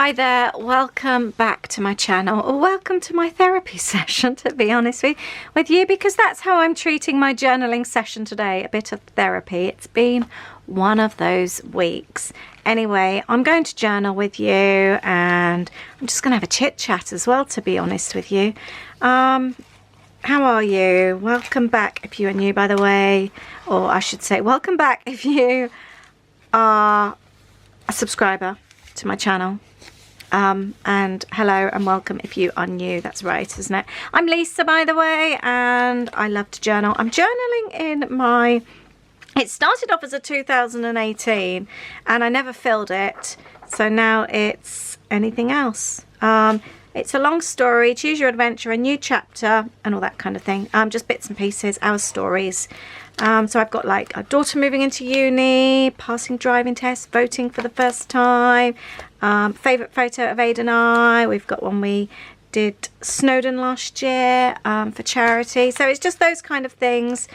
Hi there, welcome back to my channel, or welcome to my therapy session, to be honest with you, because that's how I'm treating my journaling session today, a bit of therapy. It's been one of those weeks. Anyway, I'm going to journal with you, and I'm just going to have a chit chat as well, to be honest with you. How are you? Welcome back if you are new, by the way, or I should say welcome back if you are a subscriber to my channel. And hello and welcome if you are new. That's right, isn't it? I'm Lisa, by the way, and I love to journal. I'm journaling in my... It started off as a 2018 and I never filled it, so now it's anything else. It's a long story, choose your adventure, a new chapter, and all that kind of thing. Just bits and pieces, our stories. So I've got like a daughter moving into uni, passing driving tests, voting for the first time, favourite photo of Ada and I. We've got one we did Snowdon last year for charity. So it's just those kind of things.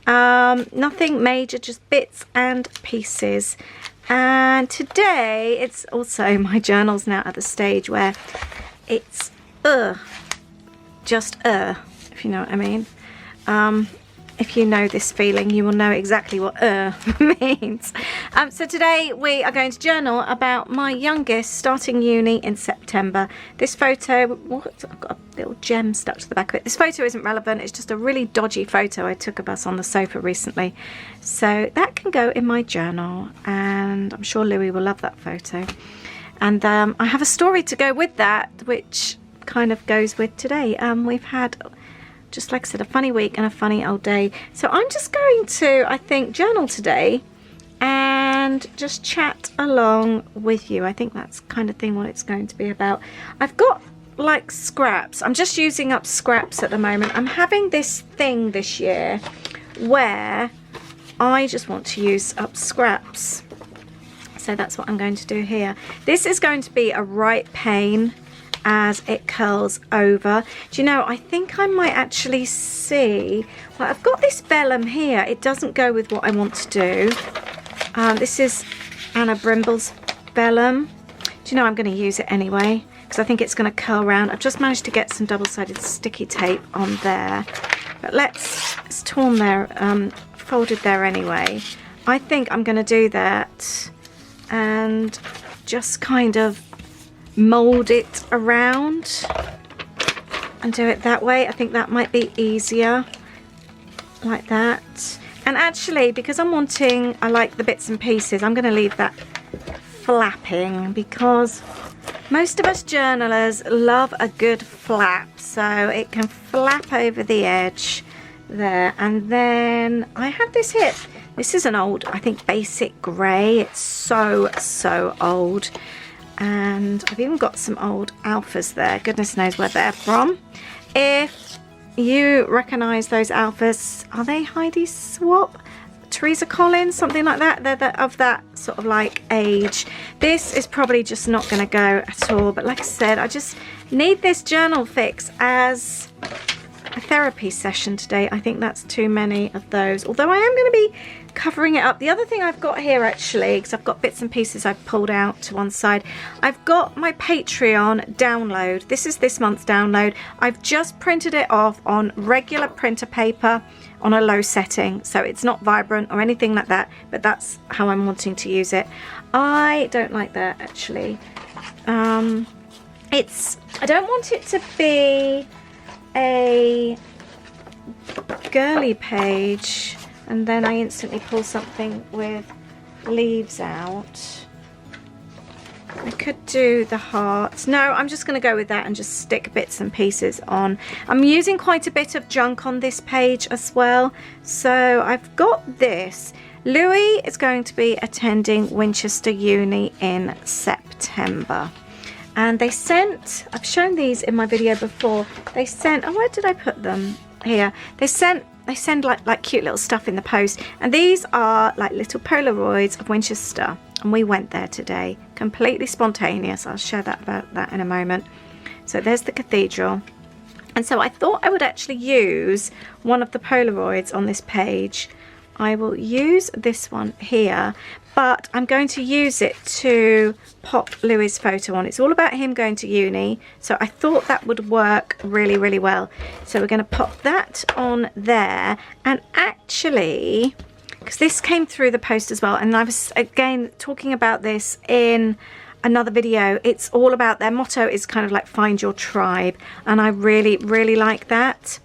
Nothing major, just bits and pieces. And today it's also, my journal's now at the stage where it's just if you know what I mean. If you know this feeling, you will know exactly what means. So today we are going to journal about my youngest starting uni in September. This photo, I've got a little gem stuck to the back of it. This photo isn't relevant, it's just a really dodgy photo I took of us on the sofa recently. So that can go in my journal, and I'm sure Louis will love that photo. And I have a story to go with that, which kind of goes with today. We've had, just like I said, a funny week and a funny old day. So I'm just going to, I think, journal today and just chat along with you. I think that's kind of thing what it's going to be about. I've got like scraps. I'm just using up scraps at the moment. I'm having this thing this year where I just want to use up scraps. So that's what I'm going to do here. This is going to be a right pain as it curls over. Do you know, I think I might actually see, well, I've got this vellum here. It doesn't go with what I want to do. This is Anna Brimble's vellum. Do you know, I'm going to use it anyway because I think it's going to curl around. I've just managed to get some double-sided sticky tape on there, but it's torn there, folded there anyway. I think I'm going to do that and just kind of mold it around and do it that way. I think that might be easier, like that. And actually, because I like the bits and pieces, I'm going to leave that flapping, because most of us journalers love a good flap, so it can flap over the edge there. And then I have this here. This is an old, I think, basic grey. It's so old. And I've even got some old alphas there. Goodness knows where they're from. If you recognise those alphas, are they Heidi Swap? Teresa Collins? Something like that? They're of that sort of like age. This is probably just not going to go at all. But like I said, I just need this journal fix as a therapy session today. I think that's too many of those. Although I am going to be covering it up. The other thing I've got here, actually, because I've got bits and pieces I've pulled out to one side, I've got my Patreon download. This is this month's download. I've just printed it off on regular printer paper on a low setting, so it's not vibrant or anything like that, but that's how I'm wanting to use it. I don't like that, actually. I don't want it to be a girly page and then I instantly pull something with leaves out. I could do the hearts. No, I'm just going to go with that and just stick bits and pieces on. I'm using quite a bit of junk on this page as well. So I've got this. Louis is going to be attending Winchester Uni in September. And they sent, I've shown these in my video before, they sent, oh, where did I put them? Here. They send like cute little stuff in the post, and these are like little Polaroids of Winchester, and we went there today, completely spontaneous. I'll share about that in a moment. So there's the cathedral, and so I thought I would actually use one of the Polaroids on this page I will use this one here, but I'm going to use it to pop Louis' photo on. It's all about him going to uni, so I thought that would work really, really well. So we're going to pop that on there, and actually, because this came through the post as well, and I was again talking about this in another video. It's all about, their motto is kind of like find your tribe, and I really, really like that.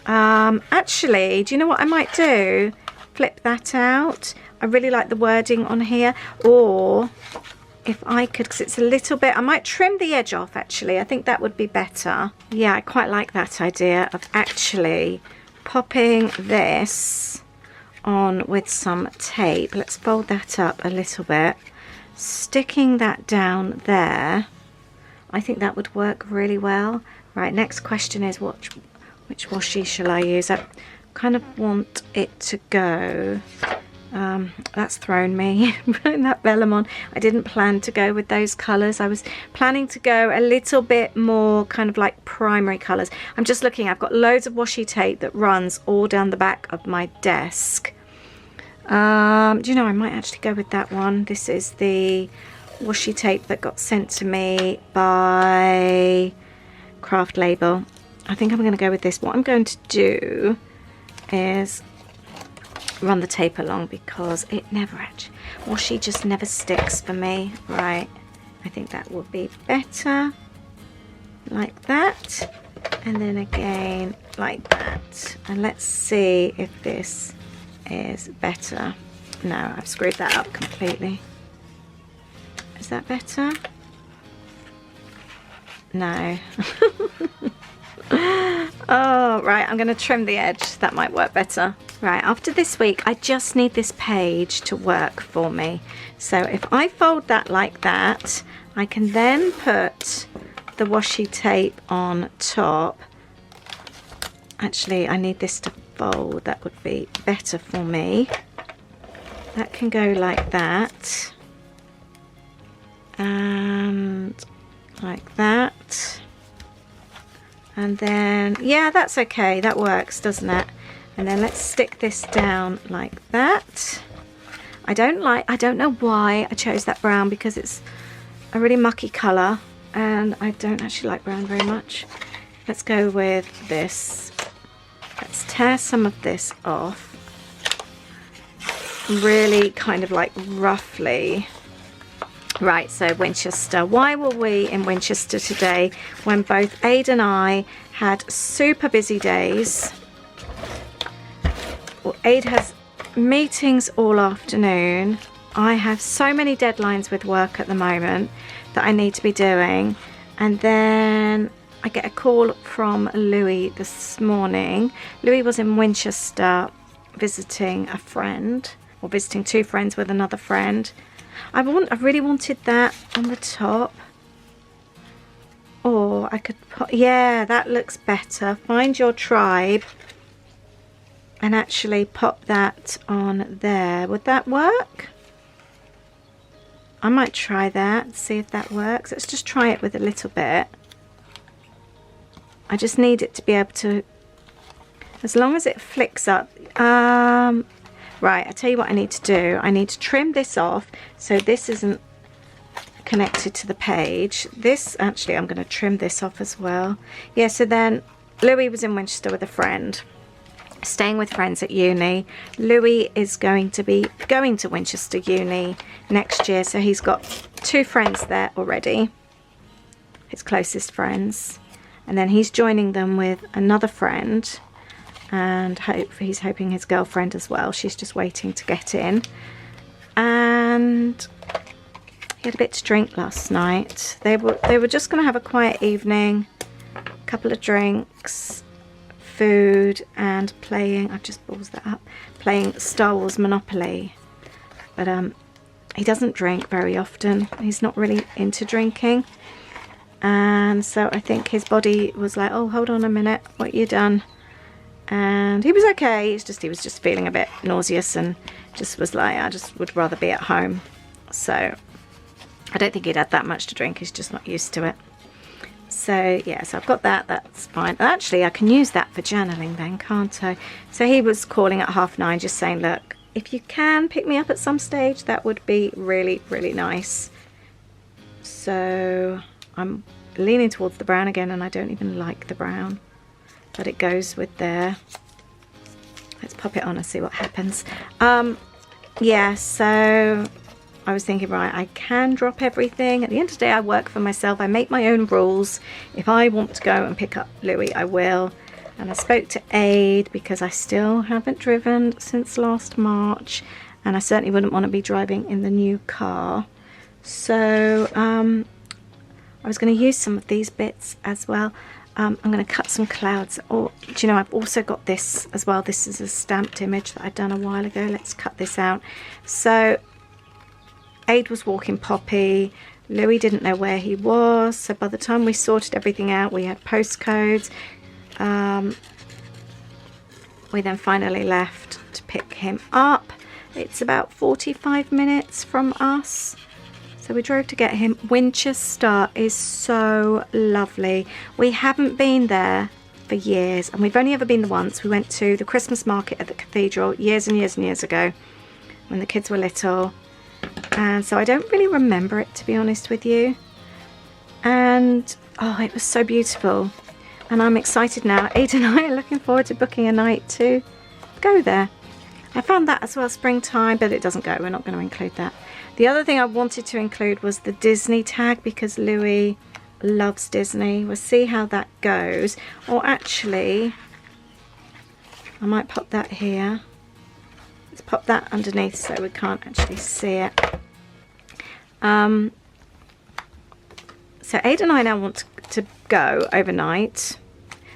Actually, do you know what I might do? Flip that out. I really like the wording on here. Or if I could, because it's a little bit, I might trim the edge off actually. I think that would be better. Yeah, I quite like that idea of actually popping this on with some tape. Let's fold that up a little bit. Sticking that down there. I think that would work really well. Right, next question is which washi shall I use? I kind of want it to go, that's thrown me, putting that vellum on. I didn't plan to go with those colours. I was planning to go a little bit more kind of like primary colours. I'm just looking, I've got loads of washi tape that runs all down the back of my desk. Do you know, I might actually go with that one. This is the washi tape that got sent to me by Craft Label. I think I'm going to go with this. What I'm going to do is run the tape along because it never actually, washi just never sticks for me. Right, I think that would be better like that, and then again like that, and let's see if this is better. No, I've screwed that up completely. Is that better? No. Oh, right, I'm going to trim the edge. That might work better. Right, after this week, I just need this page to work for me. So if I fold that like that, I can then put the washi tape on top. Actually, I need this to fold. That would be better for me. That can go like that. And like that. And then, yeah, that's okay. That works, doesn't it? And then let's stick this down like that. I don't know why I chose that brown, because it's a really mucky colour and I don't actually like brown very much. Let's go with this. Let's tear some of this off. Really kind of like roughly. Right, so Winchester. Why were we in Winchester today when both Aid and I had super busy days? Well, Aid has meetings all afternoon. I have so many deadlines with work at the moment that I need to be doing. And then I get a call from Louis this morning. Louis was in Winchester visiting a friend, or visiting two friends with another friend. I really wanted that on the top, or I could put, yeah, that looks better. Find your tribe, and actually pop that on there. Would that work? I might try that, see if that works. Let's just try it with a little bit. I just need it to be able to, as long as it flicks up. Right, I tell you what I need to do. I need to trim this off so this isn't connected to the page. This, actually, I'm going to trim this off as well. Yeah, so then Louis was in Winchester with a friend, staying with friends at uni. Louis is going to be going to Winchester Uni next year, so he's got two friends there already, his closest friends, and then he's joining them with another friend. And he's hoping his girlfriend as well. She's just waiting to get in. And he had a bit to drink last night. They were just going to have a quiet evening, a couple of drinks, food, and playing. I've just paused that up. Playing Star Wars Monopoly. But he doesn't drink very often. He's not really into drinking. And so I think his body was like, oh, hold on a minute, what you done? And he was okay. It's just, he was just feeling a bit nauseous and just was like, I just would rather be at home. So I don't think he'd had that much to drink. He's just not used to it. So yeah, so I've got that, that's fine. Actually, I can use that for journaling then, can't I? So he was calling at 9:30, just saying, look, if you can pick me up at some stage, that would be really, really nice. So I'm leaning towards the brown again, and I don't even like the brown, but it goes with there. Let's pop it on and see what happens. Yeah, so I was thinking, right, I can drop everything. At the end of the day, I work for myself. I make my own rules. If I want to go and pick up Louis, I will. And I spoke to Aid because I still haven't driven since last March, and I certainly wouldn't want to be driving in the new car. So I was going to use some of these bits as well. I'm going to cut some clouds. Or, do you know, I've also got this as well. This is a stamped image that I'd done a while ago. Let's cut this out. So Aid was walking Poppy. Louis didn't know where he was. So by the time we sorted everything out, we had postcodes. We then finally left to pick him up. It's about 45 minutes from us. So we drove to get him. Winchester is so lovely. We haven't been there for years, and we've only ever been there once. We went to the Christmas market at the cathedral years and years and years ago when the kids were little. And so I don't really remember it, to be honest with you. And oh, it was so beautiful. And I'm excited now. Aid and I are looking forward to booking a night to go there. I found that as well, springtime, but it doesn't go. We're not going to include that. The other thing I wanted to include was the Disney tag, because Louis loves Disney. We'll see how that goes. Or actually, I might pop that here. Let's pop that underneath so we can't actually see it. So Aid and I now want to go overnight.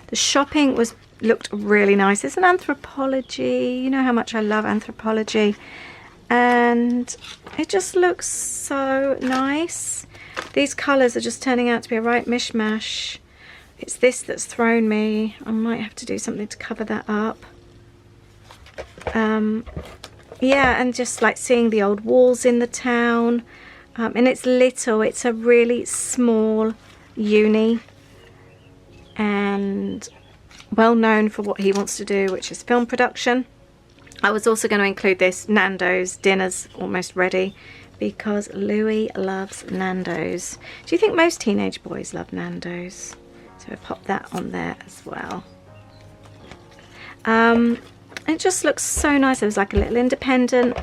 The shopping looked really nice. It's an Anthropologie. You know how much I love Anthropologie. And it just looks so nice. These colours are just turning out to be a right mishmash. It's this that's thrown me. I might have to do something to cover that up. Yeah, and just like seeing the old walls in the town. And it's little. It's a really small uni. And well known for what he wants to do, which is film production. I was also going to include this Nando's. Dinner's almost ready because Louis loves Nando's. Do you think most teenage boys love Nando's? So I pop that on there as well. It just looks so nice. It was like a little independent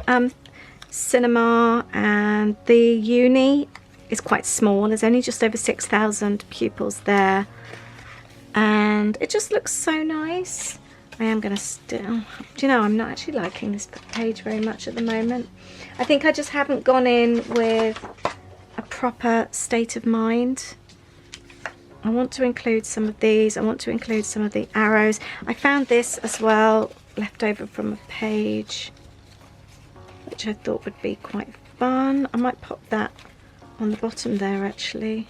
cinema, and the uni is quite small. There's only just over 6,000 pupils there. And it just looks so nice. I am going to still... Do you know, I'm not actually liking this page very much at the moment. I think I just haven't gone in with a proper state of mind. I want to include some of these. I want to include some of the arrows. I found this as well, left over from a page, which I thought would be quite fun. I might pop that on the bottom there, actually.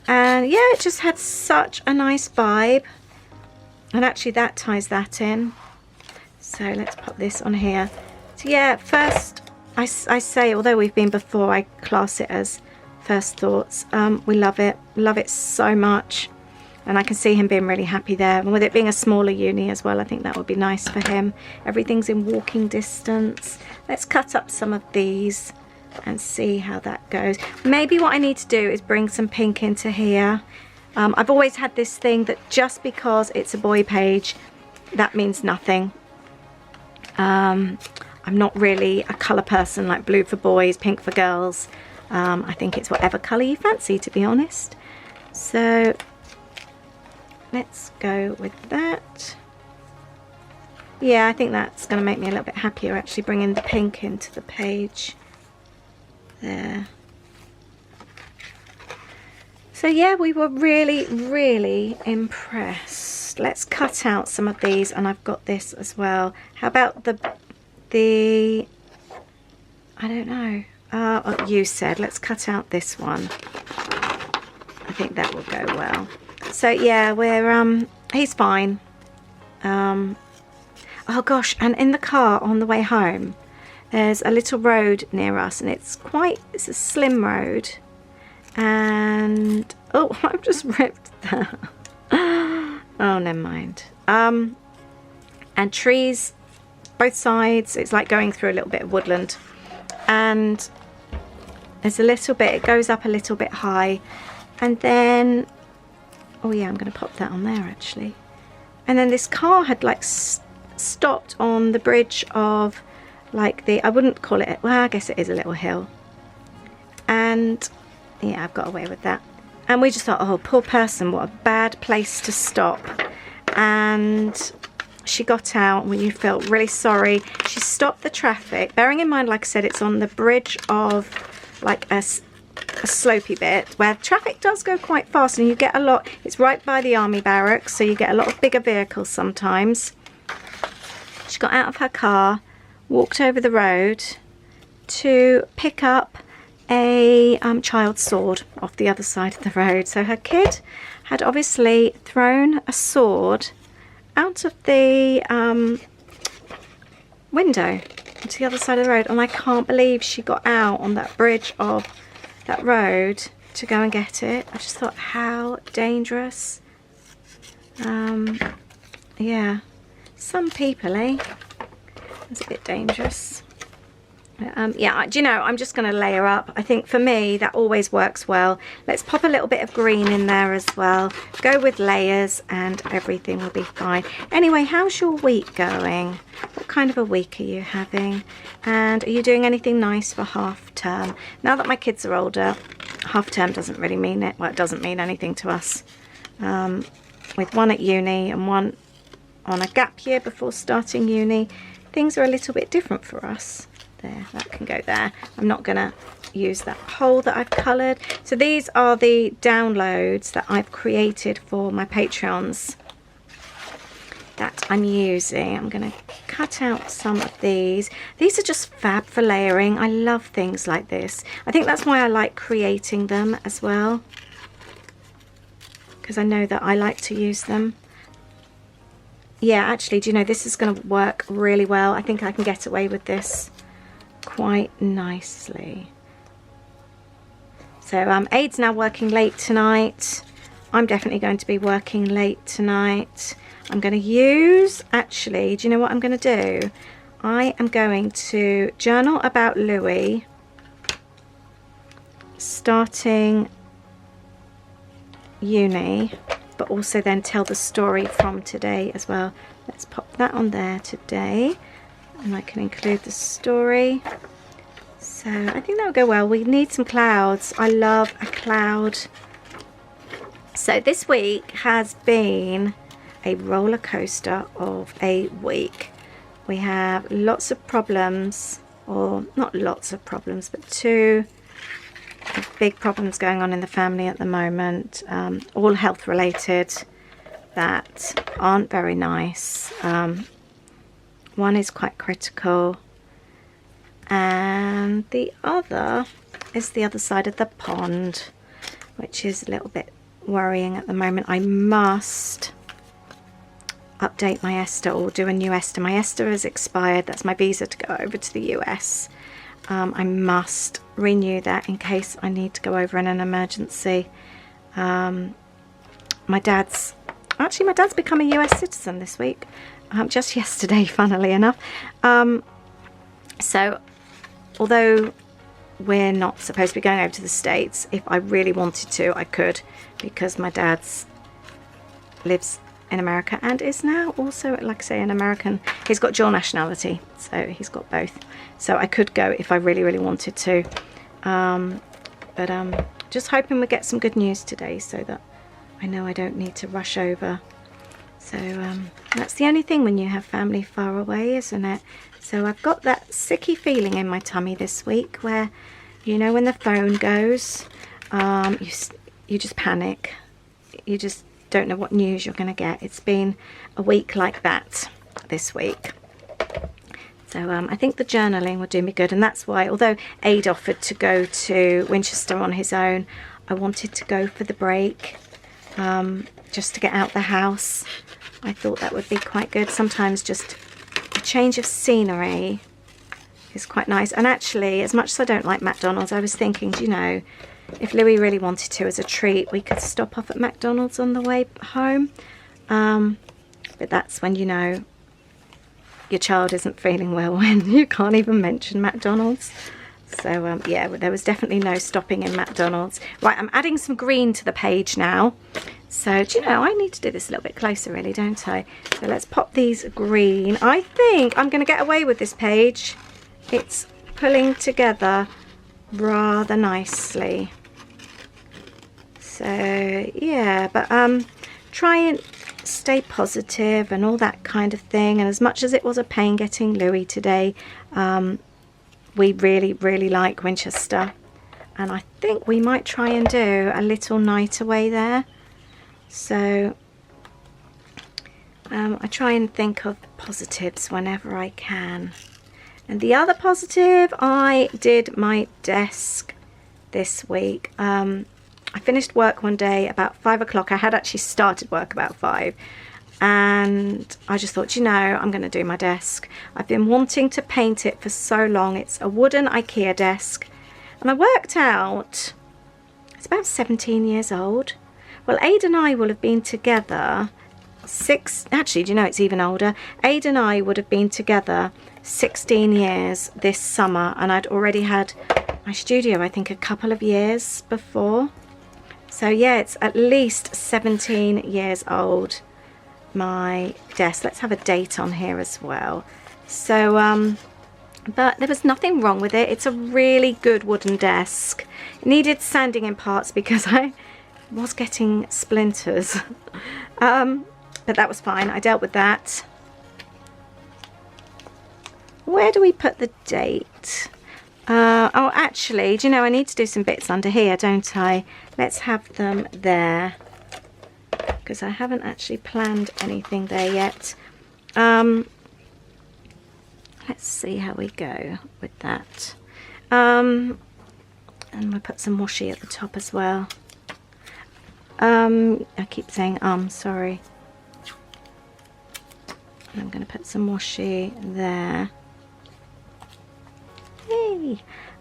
And yeah, it just had such a nice vibe. And actually that ties that in. So let's pop this on here. So yeah, first I say, although we've been before, I class it as first thoughts. We love it so much. And I can see him being really happy there. And with it being a smaller uni as well, I think that would be nice for him. Everything's in walking distance. Let's cut up some of these and see how that goes. Maybe what I need to do is bring some pink into here. I've always had this thing that just because it's a boy page, that means nothing. I'm not really a colour person, like blue for boys, pink for girls. I think it's whatever colour you fancy, to be honest. So let's go with that. Yeah, I think that's going to make me a little bit happier, actually, bringing the pink into the page. There. So yeah, we were really, really impressed. Let's cut out some of these, and I've got this as well. How about the I don't know. You said let's cut out this one. I think that will go well. So yeah, we're he's fine. Oh gosh, and in the car on the way home, there's a little road near us, and it's a slim road, And oh, I've just ripped that. Oh, never mind. And trees both sides. It's like going through a little bit of woodland, and there's a little bit, it goes up a little bit high, and then, oh yeah, I'm going to pop that on there actually. And then this car had like stopped on the bridge of like the, I wouldn't call it, well I guess it is a little hill, and yeah, I've got away with that. And we just thought, oh poor person, what a bad place to stop. And she got out and we felt really sorry. She stopped the traffic, bearing in mind, like I said, it's on the bridge of like a slopey bit where traffic does go quite fast, and you get a lot, it's right by the army barracks, so you get a lot of bigger vehicles sometimes. She got out of her car, walked over the road to pick up a child's sword off the other side of the road. So her kid had obviously thrown a sword out of the window to the other side of the road, and I can't believe she got out on that bridge of that road to go and get it. I just thought, how dangerous. Yeah, some people, it's a bit dangerous. Yeah, do you know, I'm just going to layer up. I think for me that always works well. Let's pop a little bit of green in there as well. Go with layers and everything will be fine. Anyway, how's your week going? What kind of a week are you having? And are you doing anything nice for half term? Now that my kids are older, half term doesn't really mean it. Well, it doesn't mean anything to us. With one at uni and one on a gap year before starting uni, things are a little bit different for us. There, that can go there. I'm not gonna use that hole that I've coloured. So these are the downloads that I've created for my Patreons that I'm using. I'm gonna cut out some of these. These are just fab for layering. I love things like this. I think that's why I like creating them as well, because I know that I like to use them. Yeah, actually, do you know, this is going to work really well. I think I can get away with this quite nicely. So Aid's now working late tonight. I'm definitely going to be working late tonight. I'm going to use, actually, do you know what I'm going to do? I am going to journal about Louis, starting uni, but also then tell the story from today as well. Let's pop that on there, today, and I can include the story. So I think that will go well. We need some clouds. I love a cloud. So this week has been a roller coaster of a week. We have lots of problems, or not lots of problems, but two big problems going on in the family at the moment, all health related, that aren't very nice. One is quite critical, and the other is the other side of the pond, which is a little bit worrying at the moment. I must update my ESTA or do a new ESTA. My ESTA has expired. That's my visa to go over to the US. I must renew that in case I need to go over in an emergency. My dad's become a US citizen this week, just yesterday, funnily enough. So although we're not supposed to be going over to the States, if I really wanted to, I could, because my dad's lives in America and is now also, like I say, an American. He's got dual nationality, so he's got both. So I could go if I really, really wanted to. But just hoping we get some good news today so that I know I don't need to rush over. So that's the only thing when you have family far away, isn't it? So I've got that sicky feeling in my tummy this week where, you know, when the phone goes, you just panic. You just don't know what news you're going to get. It's been a week like that this week. So I think the journaling will do me good, and that's why, although Aid offered to go to Winchester on his own, I wanted to go for the break, just to get out the house. I thought that would be quite good. Sometimes just a change of scenery is quite nice. And actually, as much as I don't like McDonald's, I was thinking, do you know, if Louis really wanted to as a treat, we could stop off at McDonald's on the way home. But that's when you know your child isn't feeling well, when you can't even mention McDonald's. So yeah, there was definitely no stopping in McDonald's. Right, I'm adding some green to the page now. So, do you know, I need to do this a little bit closer really, don't I? So let's pop these green. I think I'm going to get away with this page. It's pulling together rather nicely. So yeah, but try and stay positive and all that kind of thing. And as much as it was a pain getting Louis today, we really like Winchester, and I think we might try and do a little night away there. So I try and think of positives whenever I can. And the other positive, I did my desk this week. I finished work one day about 5 o'clock. I had actually started work about 5, and I just thought, you know, I'm going to do my desk. I've been wanting to paint it for so long. It's a wooden IKEA desk, and I worked out it's about 17 years old. Well, Ada and I will have been together actually, do you know, it's even older. Ada and I would have been together 16 years this summer, and I'd already had my studio, I think, a couple of years before. So yeah, it's at least 17 years old, my desk. Let's have a date on here as well. So but there was nothing wrong with it. It's a really good wooden desk. It needed sanding in parts because I was getting splinters. But that was fine. I dealt with that. Where do we put the date? Oh, actually, do you know, I need to do some bits under here, don't I? Let's have them there, because I haven't actually planned anything there yet. Let's see how we go with that. And we'll put some washi at the top as well. I keep saying sorry. I'm going to put some washi there. Hey.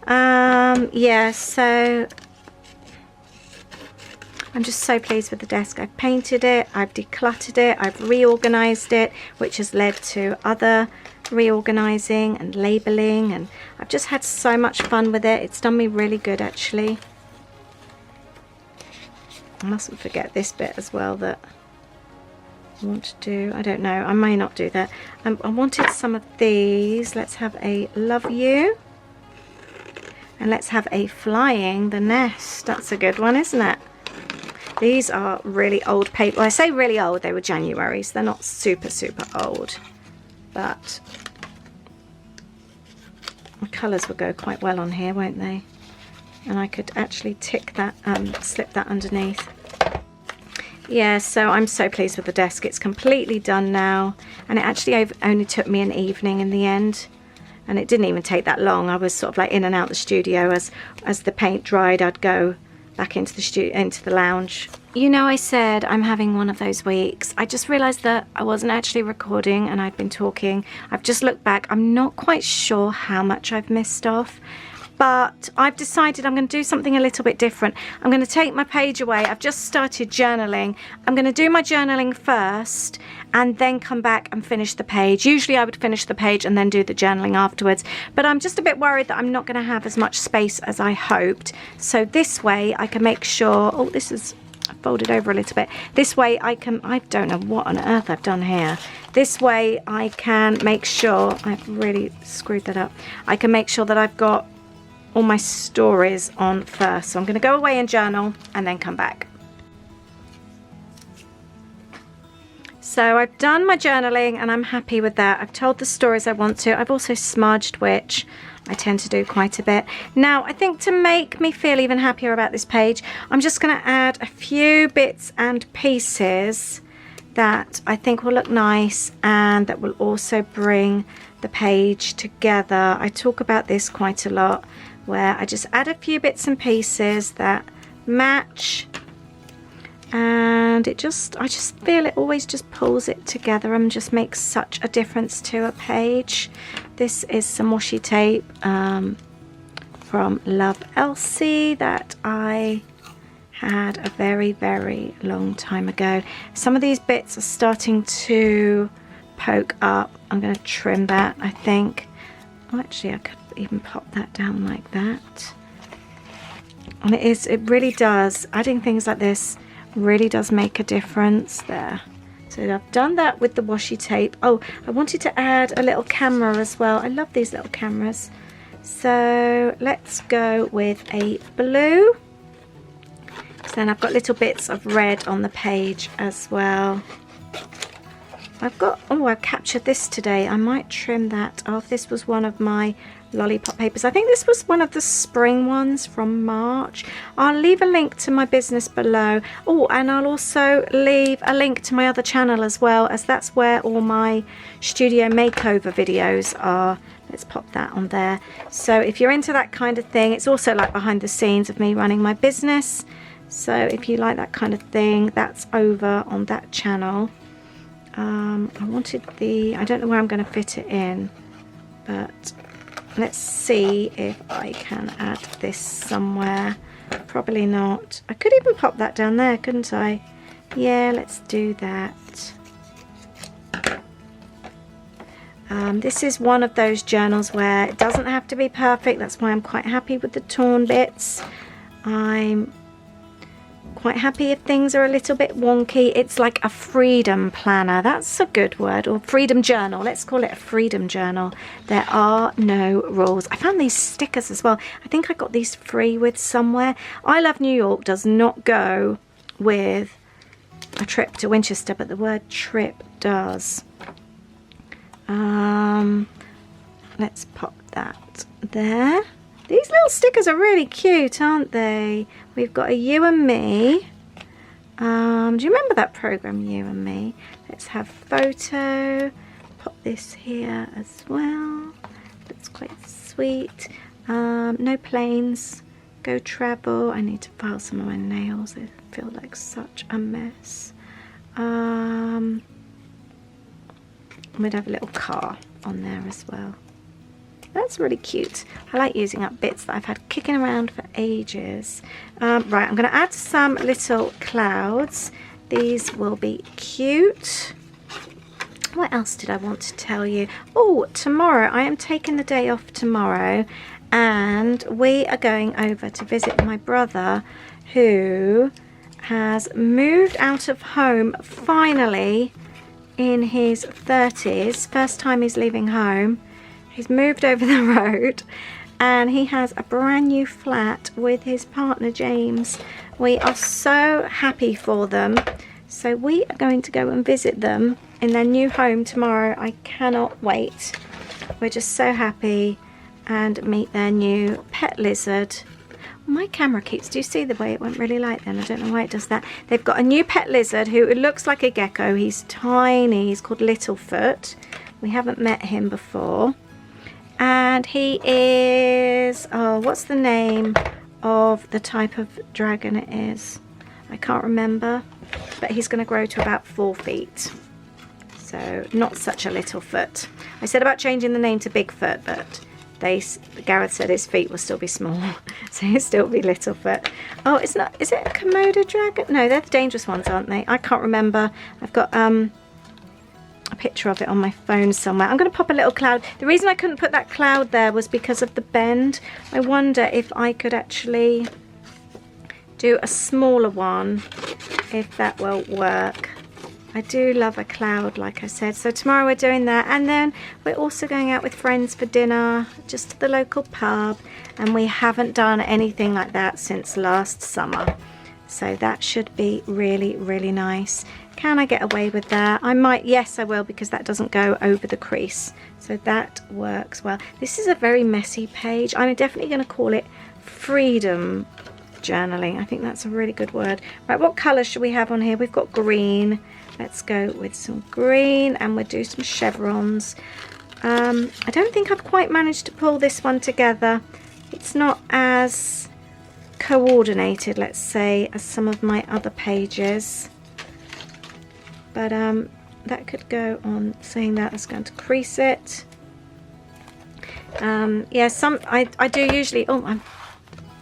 Yeah, so I'm just so pleased with the desk. I've painted it, I've decluttered it, I've reorganized it, which has led to other reorganizing and labeling, and I've just had so much fun with it. It's done me really good, actually. I mustn't forget this bit as well that I want to do. I don't know, I may not do that. I wanted some of these. Let's have a love you, and let's have a flying the nest. That's a good one, isn't it? These are really old paper. Well, I say really old, they were January's. They're not super old, but the colours will go quite well on here, won't they? And I could actually tick that, slip that underneath. Yeah, so I'm so pleased with the desk. It's completely done now, and it actually only took me an evening in the end, and it didn't even take that long. I was sort of like in and out the studio. As the paint dried, I'd go back into the lounge. You know, I said I'm having one of those weeks. I just realized that I wasn't actually recording and I'd been talking. I've just looked back. I'm not quite sure how much I've missed off, but I've decided I'm going to do something a little bit different. I'm going to take my page away. I've just started journaling. I'm going to do my journaling first and then come back and finish the page. Usually I would finish the page and then do the journaling afterwards, but I'm just a bit worried that I'm not going to have as much space as I hoped. So this way I can make sure, oh, this is folded over a little bit. This way I don't know what on earth I've done here. This way I can make sure, I've really screwed that up. I can make sure that I've got all my stories on first. So I'm going to go away and journal and then come back. So I've done my journaling and I'm happy with that. I've told the stories I want to. I've also smudged, which I tend to do quite a bit. Now, I think to make me feel even happier about this page, I'm just going to add a few bits and pieces that I think will look nice and that will also bring the page together. I talk about this quite a lot, where I just add a few bits and pieces that match, and I just feel it always just pulls it together and just makes such a difference to a page. This is some washi tape from Love Elsie that I had a very, very long time ago. Some of these bits are starting to poke up. I'm going to trim that, I think. Oh, actually, I could even pop that down like that. And it really does, adding things like this really does make a difference there. So I've done that with the washi tape. Oh, I wanted to add a little camera as well. I love these little cameras. So let's go with a blue. So then I've got little bits of red on the page as well. I've got, oh, I captured this today. I might trim that off. This was one of my lollipop papers. I think this was one of the spring ones from March. I'll leave a link to my business below. Oh, and I'll also leave a link to my other channel as well, as that's where all my studio makeover videos are. Let's pop that on there. So if you're into that kind of thing, it's also like behind the scenes of me running my business. So if you like that kind of thing, that's over on that channel. I wanted I don't know where I'm going to fit it in, but let's see if I can add this somewhere. Probably not. I could even pop that down there, couldn't I? Yeah, let's do that. This is one of those journals where it doesn't have to be perfect. That's why I'm quite happy with the torn bits. I'm quite happy if things are a little bit wonky. It's like a freedom planner. That's a good word. Or freedom journal. Let's call it a freedom journal. There are no rules. I found these stickers as well. I think I got these free with somewhere. I Love New York does not go with a trip to Winchester, but the word trip does. Let's pop that there. These little stickers are really cute, aren't they? We've got a you and me. Do you remember that program, You and Me? Let's have photo. Pop this here as well. That's quite sweet. No planes. Go travel. I need to file some of my nails. They feel like such a mess. We'd have a little car on there as well. That's really cute. I like using up bits that I've had kicking around for ages. Right, I'm going to add some little clouds. These will be cute. What else did I want to tell you? Oh, tomorrow, I am taking the day off tomorrow, and we are going over to visit my brother, who has moved out of home finally in his 30s. First time he's leaving home. He's moved over the road and he has a brand new flat with his partner James. We are so happy for them. So we are going to go and visit them in their new home tomorrow. I cannot wait. We're just so happy, and meet their new pet lizard. My camera keeps, do you see the way it went really light then? I don't know why it does that. They've got a new pet lizard who looks like a gecko. He's tiny. He's called Littlefoot. We haven't met him before. And he is, oh, what's the name of the type of dragon it is? I can't remember, but he's going to grow to about 4 feet. So not such a Littlefoot. I said about changing the name to Bigfoot, but Gareth said his feet will still be small, so he'll still be Littlefoot. Oh, it's not, is it a Komodo dragon? No, they're the dangerous ones, aren't they? I can't remember. I've got a picture of it on my phone somewhere. I'm going to pop a little cloud. The reason I couldn't put that cloud there was because of the bend. I wonder if I could actually do a smaller one, if that will work. I do love a cloud, like I said. So tomorrow we're doing that, and then we're also going out with friends for dinner, just to the local pub, and we haven't done anything like that since last summer. So that should be really, really nice. Can I get away with that? I might, yes I will, because that doesn't go over the crease. So that works well. This is a very messy page. I'm definitely going to call it freedom journaling. I think that's a really good word. Right, what colour should we have on here? We've got green. Let's go with some green, and we'll do some chevrons. I don't think I've quite managed to pull this one together. It's not as coordinated, let's say, as some of my other pages. But that could go on, saying that is going to crease it. Yeah, I do usually, oh, I'm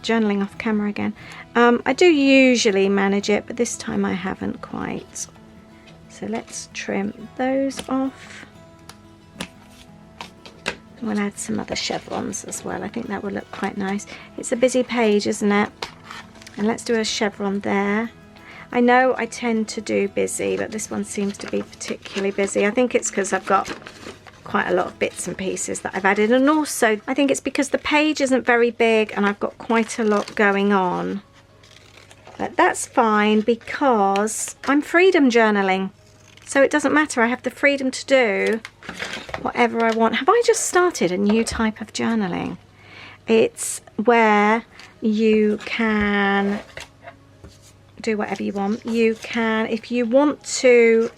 journaling off camera again. I do usually manage it, but this time I haven't quite. So let's trim those off. We'll add some other chevrons as well. I think that will look quite nice. It's a busy page, isn't it? And let's do a chevron there. I know I tend to do busy, but this one seems to be particularly busy. I think it's because I've got quite a lot of bits and pieces that I've added, and also I think it's because the page isn't very big and I've got quite a lot going on. But that's fine because I'm freedom journaling, so it doesn't matter. I have the freedom to do whatever I want. Have I just started a new type of journaling? It's where you can do whatever you want. You can, if you want to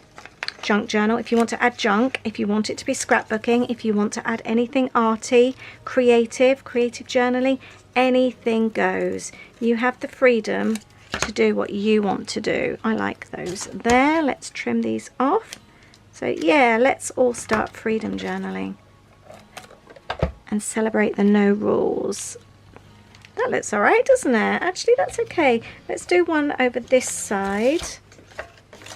junk journal, if you want to add junk, if you want it to be scrapbooking, if you want to add anything arty, creative journaling, anything goes. You have the freedom to do what you want to do. I like those there. Let's trim these off. So yeah, let's all start freedom journaling and celebrate the no rules. That looks all right, doesn't it? Actually, that's okay. Let's do one over this side.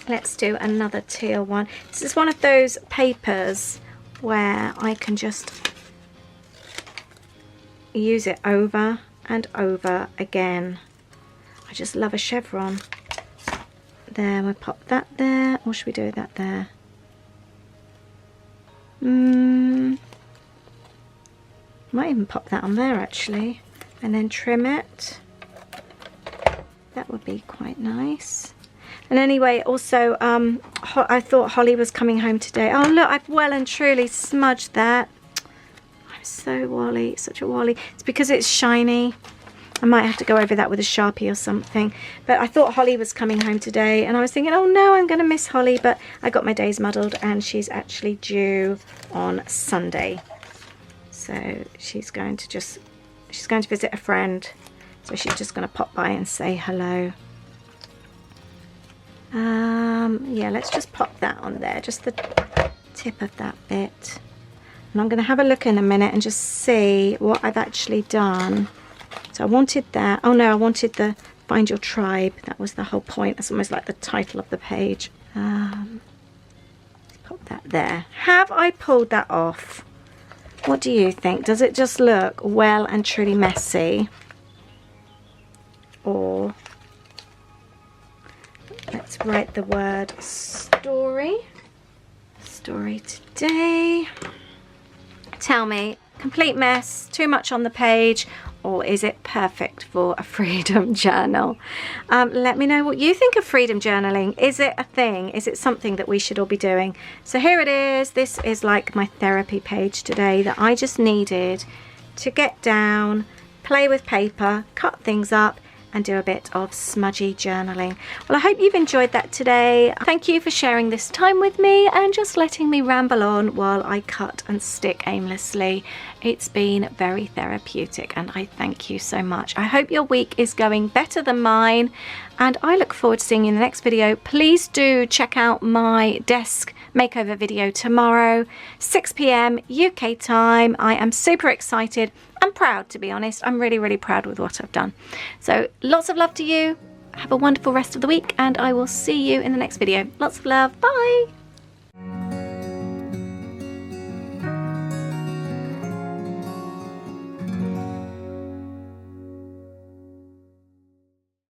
Let's do another teal one. This is one of those papers where I can just use it over and over again. I just love a chevron. There, we'll pop that there. Or should we do that there? Might even pop that on there actually, and then trim it. That would be quite nice. And anyway, also I thought Holly was coming home today. Oh look, I've well and truly smudged that. I'm so Wally, such a Wally. It's because it's shiny. I might have to go over that with a Sharpie or something. But I thought Holly was coming home today, and I was thinking, oh no, I'm going to miss Holly. But I got my days muddled, and she's actually due on Sunday. So she's going to visit a friend. So she's just going to pop by and say hello. Yeah, let's just pop that on there, just the tip of that bit. And I'm going to have a look in a minute and just see what I've actually done. So I wanted that. Oh no, I wanted the Find Your Tribe. That was the whole point. That's almost like the title of the page. Let's pop that there. Have I pulled that off? What do you think? Does it just look well and truly messy? Or let's write the word story. Story today. Tell me, complete mess, too much on the page, or is it perfect for a freedom journal? Let me know what you think of freedom journaling. Is it a thing? Is it something that we should all be doing? So here it is. This is like my therapy page today that I just needed to get down, play with paper, cut things up, and do a bit of smudgy journaling. Well, I hope you've enjoyed that today. Thank you for sharing this time with me and just letting me ramble on while I cut and stick aimlessly. It's been very therapeutic, and I thank you so much. I hope your week is going better than mine, and I look forward to seeing you in the next video. Please do check out my desk makeover video tomorrow, 6 p.m. UK time. I am super excited. I'm proud, to be honest. I'm really, really proud with what I've done. So lots of love to you. Have a wonderful rest of the week, and I will see you in the next video. Lots of love. Bye.